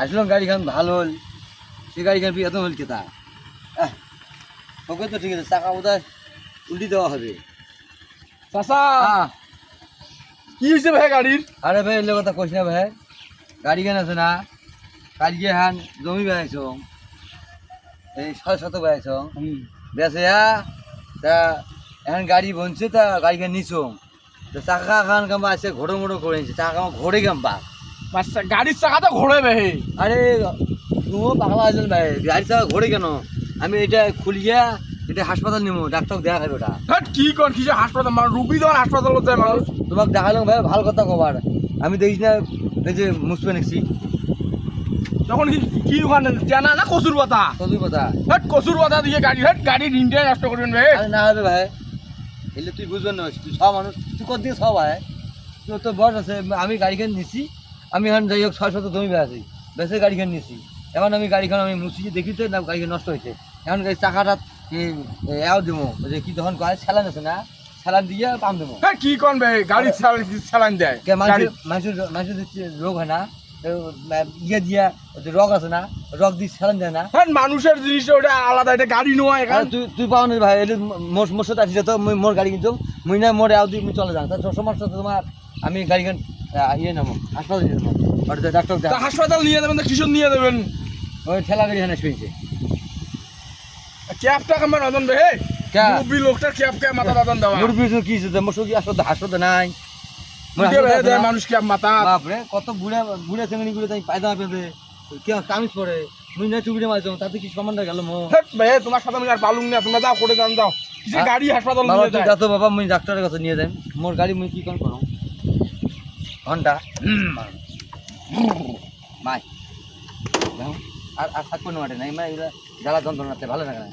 আসলাম গাড়িখান ভালো হল, সে গাড়িখান এত হল কেতা ওকে তো ঠিক আছে, চাকা বোধহয় উল্টি দেওয়া হবে। চাচা হ্যাঁ কি হয়েছে ভাই গাড়ির? আরে ভাই এলে কথা কইস না ভাই, গাড়িখান আছে না কালকে হান জমি বেড়াইছ, এই 6 শতক বেড়াইছ বেছে তা এখন গাড়ি বনছে, তা গাড়িখান নিছ তো চাকা খান কাম্বা আছে ঘোড়ো মোড়ো করে নিচ্ছে, চাকা কামা ঘোড়ে কাম্বা। বাচ্চা গাড়ির চাকা তো ঘোরে ভাই। আরে তুমিও পাগলা আছেন ভাই, গাড়ি চাকা ঘোড়ে কেন? আমি এটা খুলিয়া এটা হাসপাতাল নিবো, ডাক্তার দেখা খাবে ওটা। হ্যাট কি কোন কিসে হাসপাতাল, মানে রুগী যখন হাসপাতাল যায় মানুষ। তোমাকে দেখালাম ভাই, ভালো কথা কবার, আমি দেখিস না এই যে মুসপে নিচ্ছি তখন কি ওখানে জানা না কচুর পাতা? কচুর কথা। হ্যাট কচুর পাতা দিয়ে গাড়ি, হ্যাট গাড়ির ইন্ডিয়া নষ্ট করবেন ভাই। আরে না হবে ভাই, এলে তুই বুঝবেন না, তুই সব মানুষ, তুই কত দিয়ে সব ভাই, তোর তো বয়স আছে। আমি গাড়িখান নিছি, আমি এখন যাই হোক 6 শতক জমি বেড়াচ্ছি, বেসে গাড়িখান নিছি, এখন আমি গাড়িখান আমি মুছি দেখি তো না গাড়িখান নষ্ট হয়েছে। এখন গাড়ি চাকাটা এও দেবো, ওই যে কি তখন কয় স্যালান আছে না, স্যালান দিয়ে পাম দেবো। হ্যাঁ কি কোন ভাই, গাড়ির চালান দেয় মানুষের রোগ হয় না, ইয়ে দিয়া যে রগ আছে না, রগ দিয়ে স্যালান দেয় না। হ্যাঁ মানুষের জিনিস ওটা আলাদা, এটা গাড়ি নয় এখানে। তুই পাও না ভাই, এলে মোর সাথে আসি তো মোর গাড়ি কিন্তু মুই না মোড়ে আও তুই চলে যান, তার সমস্যা তো তোমার। আমি গাড়িখান ইয়ে নেবো, হাসপাতাল নিয়ে নেবো, ডাক্তার তা হাসপাতাল নিয়ে যাবেন তো কিশোর নিয়ে যাবেন? ওই ঠেলা গাড়ি এখানে শুয়েছে। ক্যাবটা কেমন রাজন ভাই? ক্যাব? মুরব্বী লোকটার ক্যাবকে মাথা রাজন দেওয়া। মুরব্বী কি মোর সঙ্গে আসলে হাসপাতাল নাই, মানুষ ক্যাব মাথা। বাপরে কত বুড়া বুড়া চেঙ্গনি গুলো তাই পায়দামা পেঁধে কেউ কামিজ পরে, মুই না চুবিড়ে মারছ, তাতে কি সম্মানটা গেল মো। ভাই তোমার সাথে আমি আর পালুং না, তোমরা যাও করে যান, যাও কিসে গাড়ি হাসপাতাল বাবা নিয়ে তুই যায়। যা তো বাবা, মুই ডাক্তারের কাছে নিয়ে যাই, মোর গাড়ি মুই কি কোন করো ঘন্টা মাই আর আর থাকবো না মাঠে নাই, মানে জ্বালা যন্ত্রণাতে ভালো লাগে না।